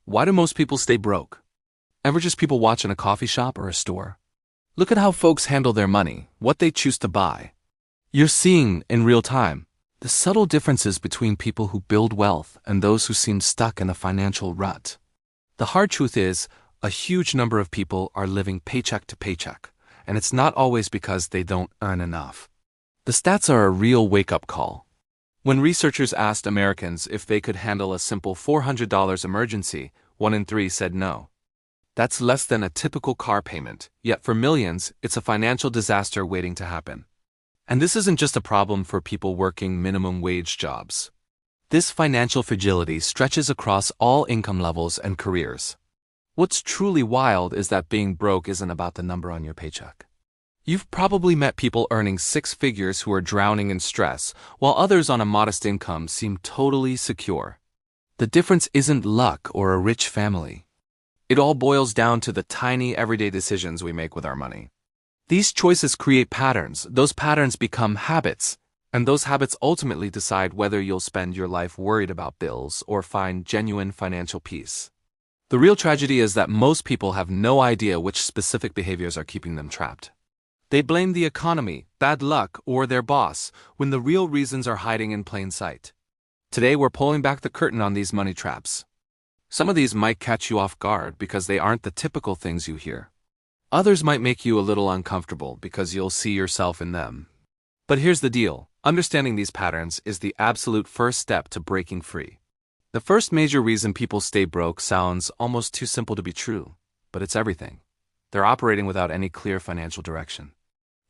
Why do most people stay broke? Ever just people watch in a coffee shop or a store? Look at how folks handle their money, what they choose to buy. You're seeing, in real time, the subtle differences between people who build wealth and those who seem stuck in a financial rut. The hard truth is, a huge number of people are living paycheck to paycheck, and it's not always because they don't earn enough. The stats are a real wake-up call. When researchers asked Americans if they could handle a simple $400 emergency, 1 in 3 said no. That's less than a typical car payment, yet for millions, it's a financial disaster waiting to happen. And this isn't just a problem for people working minimum wage jobs. This financial fragility stretches across all income levels and careers. What's truly wild is that being broke isn't about the number on your paycheck. You've probably met people earning 6 figures who are drowning in stress, while others on a modest income seem totally secure. The difference isn't luck or a rich family. It all boils down to the tiny everyday decisions we make with our money. These choices create patterns, those patterns become habits, and those habits ultimately decide whether you'll spend your life worried about bills or find genuine financial peace. The real tragedy is that most people have no idea which specific behaviors are keeping them trapped. They blame the economy, bad luck, or their boss, when the real reasons are hiding in plain sight. Today we're pulling back the curtain on these money traps. Some of these might catch you off guard because they aren't the typical things you hear. Others might make you a little uncomfortable because you'll see yourself in them. But here's the deal. Understanding these patterns is the absolute first step to breaking free. The first major reason people stay broke sounds almost too simple to be true, but it's everything. They're operating without any clear financial direction.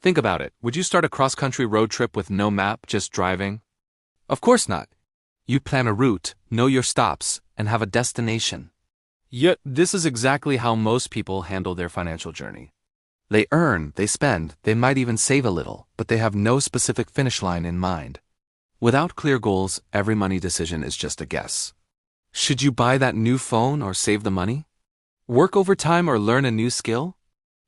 Think about it. Would you start a cross-country road trip with no map, just driving? Of course not. You plan a route, know your stops, and have a destination. Yet, this is exactly how most people handle their financial journey. They earn, they spend, they might even save a little, but they have no specific finish line in mind. Without clear goals, every money decision is just a guess. Should you buy that new phone or save the money? Work overtime or learn a new skill?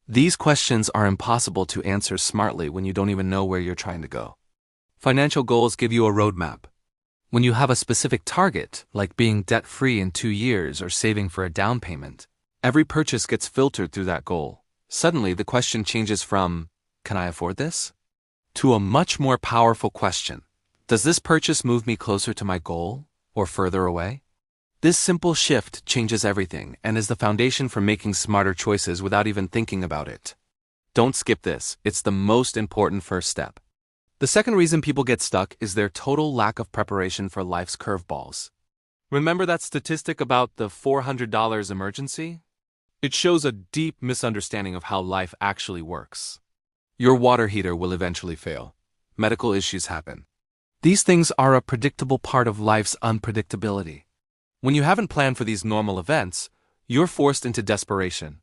These questions are impossible to answer smartly when you don't even know where you're trying to go. Financial goals give you a roadmap. When you have a specific target, like being debt-free in 2 years or saving for a down payment, every purchase gets filtered through that goal. Suddenly, the question changes from, "Can I afford this?" to a much more powerful question. Does this purchase move me closer to my goal or further away? This simple shift changes everything and is the foundation for making smarter choices without even thinking about it. Don't skip this. It's the most important first step. The second reason people get stuck is their total lack of preparation for life's curveballs. Remember that statistic about the $400 emergency? It shows a deep misunderstanding of how life actually works. Your water heater will eventually fail. Medical issues happen. These things are a predictable part of life's unpredictability. When you haven't planned for these normal events, you're forced into desperation.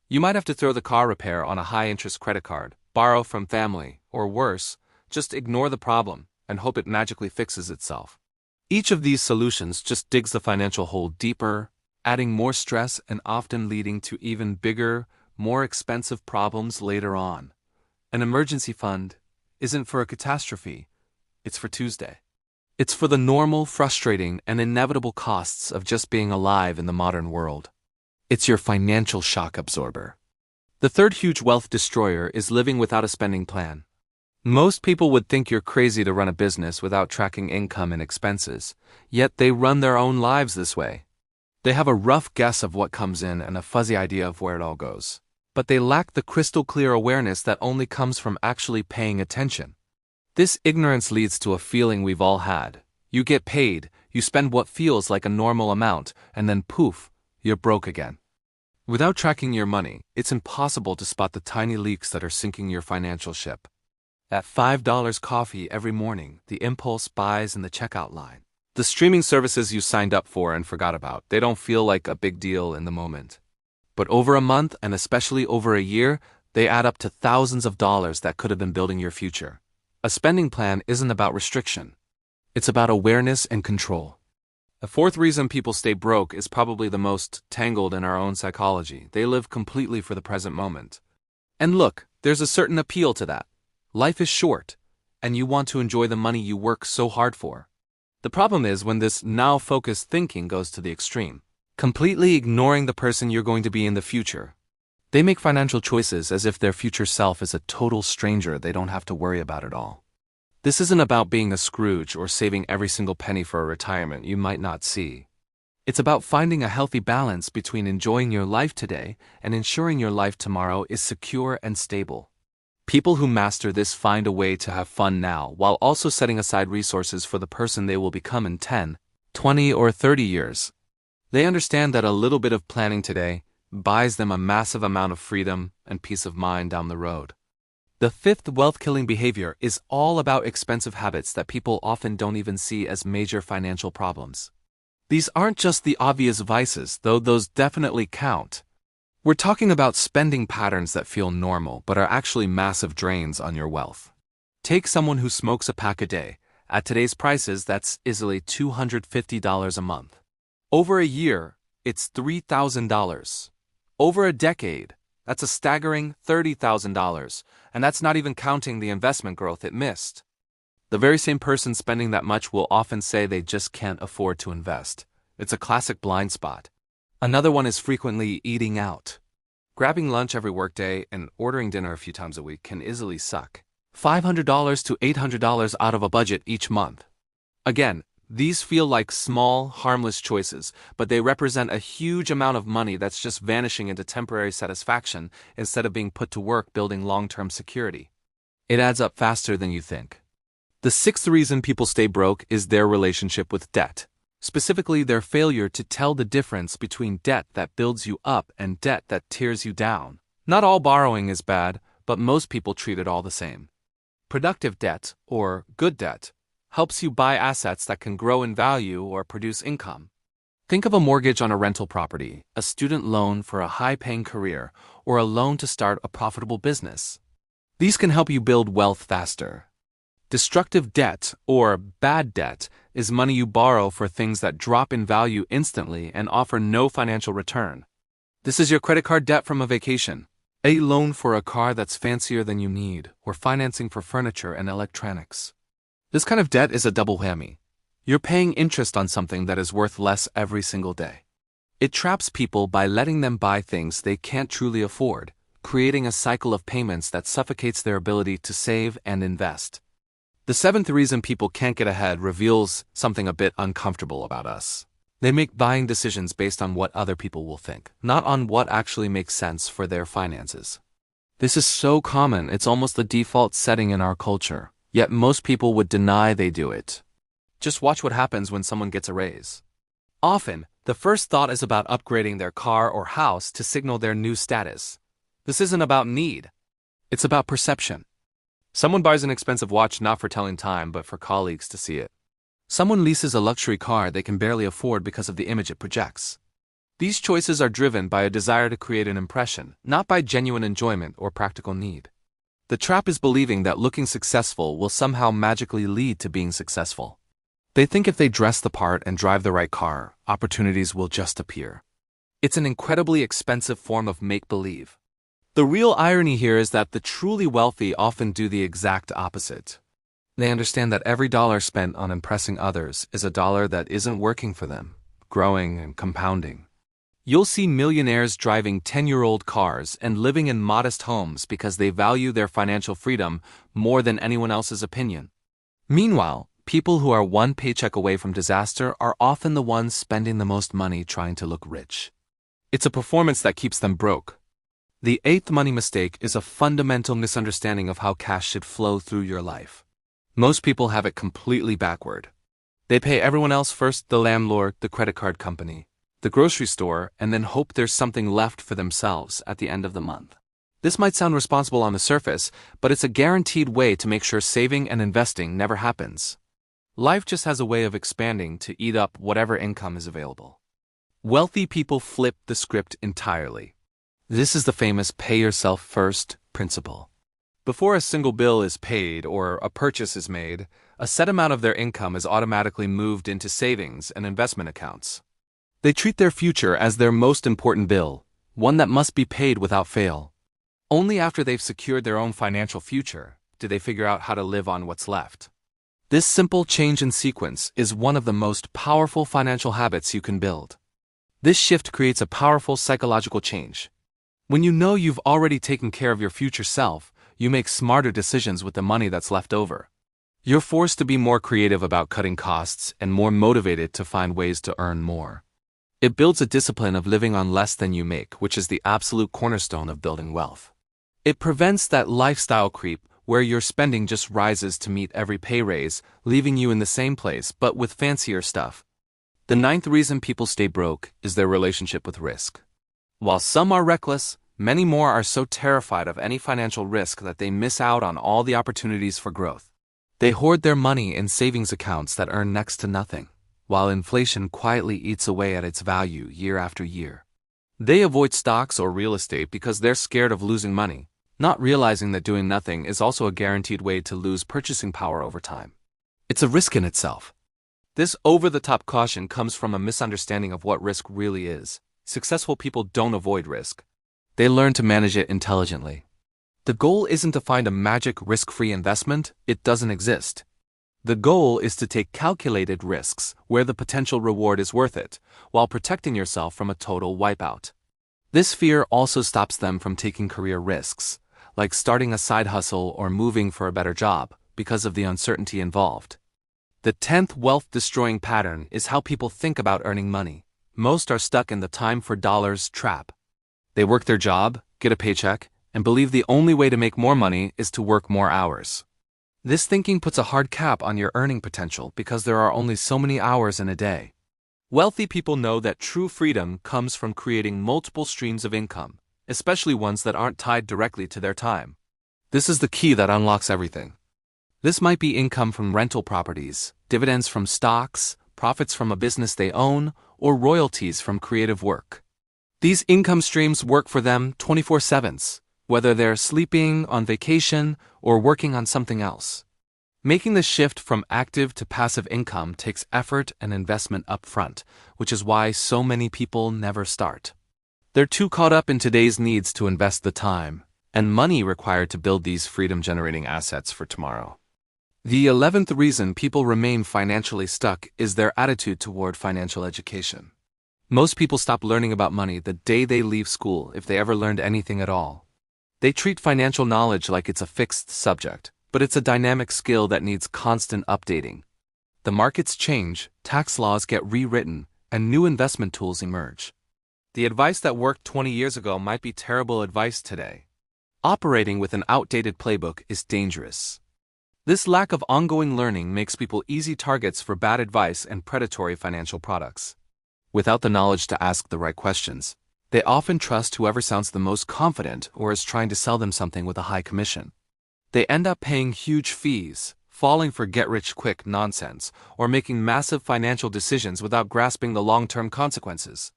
You might have to throw the car repair on a high-interest credit card, borrow from family, or worse, just ignore the problem and hope it magically fixes itself. Each of these solutions just digs the financial hole deeper, adding more stress and often leading to even bigger, more expensive problems later on. An emergency fund isn't for a catastrophe, it's for Tuesday. It's for the normal, frustrating, and inevitable costs of just being alive in the modern world. It's your financial shock absorber. The third huge wealth destroyer is living without a spending plan. Most people would think you're crazy to run a business without tracking income and expenses, yet they run their own lives this way. They have a rough guess of what comes in and a fuzzy idea of where it all goes. But they lack the crystal-clear awareness that only comes from actually paying attention. This ignorance leads to a feeling we've all had. You get paid, you spend what feels like a normal amount, and then poof, you're broke again. Without tracking your money, it's impossible to spot the tiny leaks that are sinking your financial ship. That $5 coffee every morning, the impulse buys in the checkout line. The streaming services you signed up for and forgot about, they don't feel like a big deal in the moment. But over a month, and especially over a year, they add up to thousands of dollars that could have been building your future. A spending plan isn't about restriction. It's about awareness and control. A fourth reason people stay broke is probably the most tangled in our own psychology. They live completely for the present moment. And look, there's a certain appeal to that. Life is short, and you want to enjoy the money you work so hard for. The problem is when this now-focused thinking goes to the extreme. completely ignoring the person you're going to be in the future. They make financial choices as if their future self is a total stranger they don't have to worry about at all. This isn't about being a Scrooge or saving every single penny for a retirement you might not see. It's about finding a healthy balance between enjoying your life today and ensuring your life tomorrow is secure and stable. People who master this find a way to have fun now while also setting aside resources for the person they will become in 10, 20, or 30 years. They understand that a little bit of planning today buys them a massive amount of freedom and peace of mind down the road. The fifth wealth-killing behavior is all about expensive habits that people often don't even see as major financial problems. These aren't just the obvious vices, though those definitely count. We're talking about spending patterns that feel normal but are actually massive drains on your wealth. Take someone who smokes a pack a day. At today's prices, that's easily $250 a month. Over a year, it's $3,000. Over a decade, that's a staggering $30,000, and that's not even counting the investment growth it missed. The very same person spending that much will often say they just can't afford to invest. It's a classic blind spot. Another one is frequently eating out. Grabbing lunch every workday and ordering dinner a few times a week can easily suck $500 to $800 out of a budget each month. Again, these feel like small, harmless choices, but they represent a huge amount of money that's just vanishing into temporary satisfaction instead of being put to work building long-term security. It adds up faster than you think. The sixth reason people stay broke is their relationship with debt. Specifically, their failure to tell the difference between debt that builds you up and debt that tears you down. Not all borrowing is bad, but most people treat it all the same. Productive debt, or good debt, helps you buy assets that can grow in value or produce income. Think of a mortgage on a rental property, a student loan for a high-paying career, or a loan to start a profitable business. These can help you build wealth faster. Destructive debt, or bad debt, is money you borrow for things that drop in value instantly and offer no financial return. This is your credit card debt from a vacation, a loan for a car that's fancier than you need, or financing for furniture and electronics. This kind of debt is a double whammy. You're paying interest on something that is worth less every single day. It traps people by letting them buy things they can't truly afford, creating a cycle of payments that suffocates their ability to save and invest. The seventh reason people can't get ahead reveals something a bit uncomfortable about us. They make buying decisions based on what other people will think, not on what actually makes sense for their finances. This is so common, it's almost the default setting in our culture, yet most people would deny they do it. Just watch what happens when someone gets a raise. Often, the first thought is about upgrading their car or house to signal their new status. This isn't about need. It's about perception. Someone buys an expensive watch not for telling time but for colleagues to see it. Someone leases a luxury car they can barely afford because of the image it projects. These choices are driven by a desire to create an impression, not by genuine enjoyment or practical need. The trap is believing that looking successful will somehow magically lead to being successful. They think if they dress the part and drive the right car, opportunities will just appear. It's an incredibly expensive form of make-believe. The real irony here is that the truly wealthy often do the exact opposite. They understand that every dollar spent on impressing others is a dollar that isn't working for them, growing and compounding. You'll see millionaires driving 10-year-old cars and living in modest homes because they value their financial freedom more than anyone else's opinion. Meanwhile, people who are one paycheck away from disaster are often the ones spending the most money trying to look rich. It's a performance that keeps them broke. The eighth money mistake is a fundamental misunderstanding of how cash should flow through your life. Most people have it completely backward. They pay everyone else first, the landlord, the credit card company, the grocery store, and then hope there's something left for themselves at the end of the month. This might sound responsible on the surface, but it's a guaranteed way to make sure saving and investing never happens. Life just has a way of expanding to eat up whatever income is available. Wealthy people flip the script entirely. This is the famous pay yourself first principle. Before a single bill is paid or a purchase is made, a set amount of their income is automatically moved into savings and investment accounts. They treat their future as their most important bill, one that must be paid without fail. Only after they've secured their own financial future do they figure out how to live on what's left. This simple change in sequence is one of the most powerful financial habits you can build. This shift creates a powerful psychological change. When you know you've already taken care of your future self, you make smarter decisions with the money that's left over. You're forced to be more creative about cutting costs and more motivated to find ways to earn more. It builds a discipline of living on less than you make, which is the absolute cornerstone of building wealth. It prevents that lifestyle creep where your spending just rises to meet every pay raise, leaving you in the same place but with fancier stuff. The ninth reason people stay broke is their relationship with risk. While some are reckless, many more are so terrified of any financial risk that they miss out on all the opportunities for growth. They hoard their money in savings accounts that earn next to nothing, while inflation quietly eats away at its value year after year. They avoid stocks or real estate because they're scared of losing money, not realizing that doing nothing is also a guaranteed way to lose purchasing power over time. It's a risk in itself. This over-the-top caution comes from a misunderstanding of what risk really is. Successful people don't avoid risk. They learn to manage it intelligently. The goal isn't to find a magic risk-free investment, it doesn't exist. The goal is to take calculated risks where the potential reward is worth it, while protecting yourself from a total wipeout. This fear also stops them from taking career risks, like starting a side hustle or moving for a better job, because of the uncertainty involved. The 10th wealth-destroying pattern is how people think about earning money. Most are stuck in the time for dollars trap. They work their job, get a paycheck, and believe the only way to make more money is to work more hours. This thinking puts a hard cap on your earning potential because there are only so many hours in a day. Wealthy people know that true freedom comes from creating multiple streams of income, especially ones that aren't tied directly to their time. This is the key that unlocks everything. This might be income from rental properties, dividends from stocks, profits from a business they own, or royalties from creative work. These income streams work for them 24/7, whether they're sleeping, on vacation, or working on something else. Making the shift from active to passive income takes effort and investment up front, which is why so many people never start. They're too caught up in today's needs to invest the time and money required to build these freedom-generating assets for tomorrow. The 11th reason people remain financially stuck is their attitude toward financial education. Most people stop learning about money the day they leave school, if they ever learned anything at all. They treat financial knowledge like it's a fixed subject, but it's a dynamic skill that needs constant updating. The markets change, tax laws get rewritten, and new investment tools emerge. The advice that worked 20 years ago might be terrible advice today. Operating with an outdated playbook is dangerous. This lack of ongoing learning makes people easy targets for bad advice and predatory financial products. Without the knowledge to ask the right questions, they often trust whoever sounds the most confident or is trying to sell them something with a high commission. They end up paying huge fees, falling for get-rich-quick nonsense, or making massive financial decisions without grasping the long-term consequences.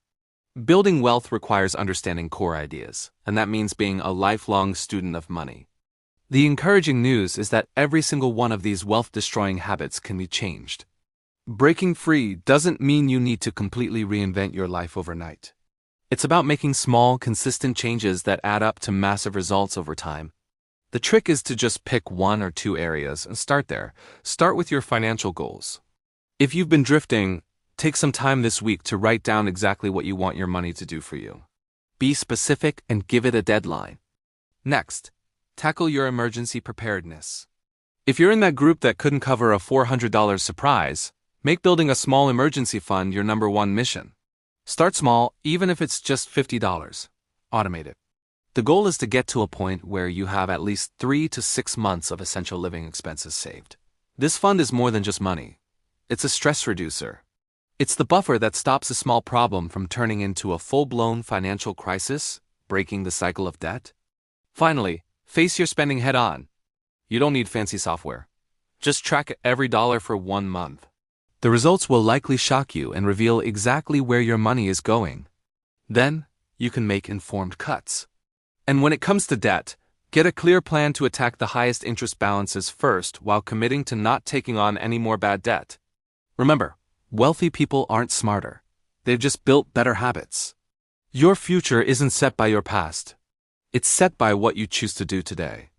Building wealth requires understanding core ideas, and that means being a lifelong student of money. The encouraging news is that every single one of these wealth-destroying habits can be changed. Breaking free doesn't mean you need to completely reinvent your life overnight. It's about making small, consistent changes that add up to massive results over time. The trick is to just pick one or two areas and start there. Start with your financial goals. If you've been drifting, take some time this week to write down exactly what you want your money to do for you. Be specific and give it a deadline. Next, tackle your emergency preparedness. If you're in that group that couldn't cover a $400 surprise, make building a small emergency fund your number one mission. Start small, even if it's just $50. Automate it. The goal is to get to a point where you have at least 3 to 6 months of essential living expenses saved. This fund is more than just money. It's a stress reducer. It's the buffer that stops a small problem from turning into a full-blown financial crisis, breaking the cycle of debt. Finally, face your spending head-on. You don't need fancy software. Just track every dollar for 1 month. The results will likely shock you and reveal exactly where your money is going. Then, you can make informed cuts. And when it comes to debt, get a clear plan to attack the highest interest balances first while committing to not taking on any more bad debt. Remember, wealthy people aren't smarter. They've just built better habits. Your future isn't set by your past. It's set by what you choose to do today.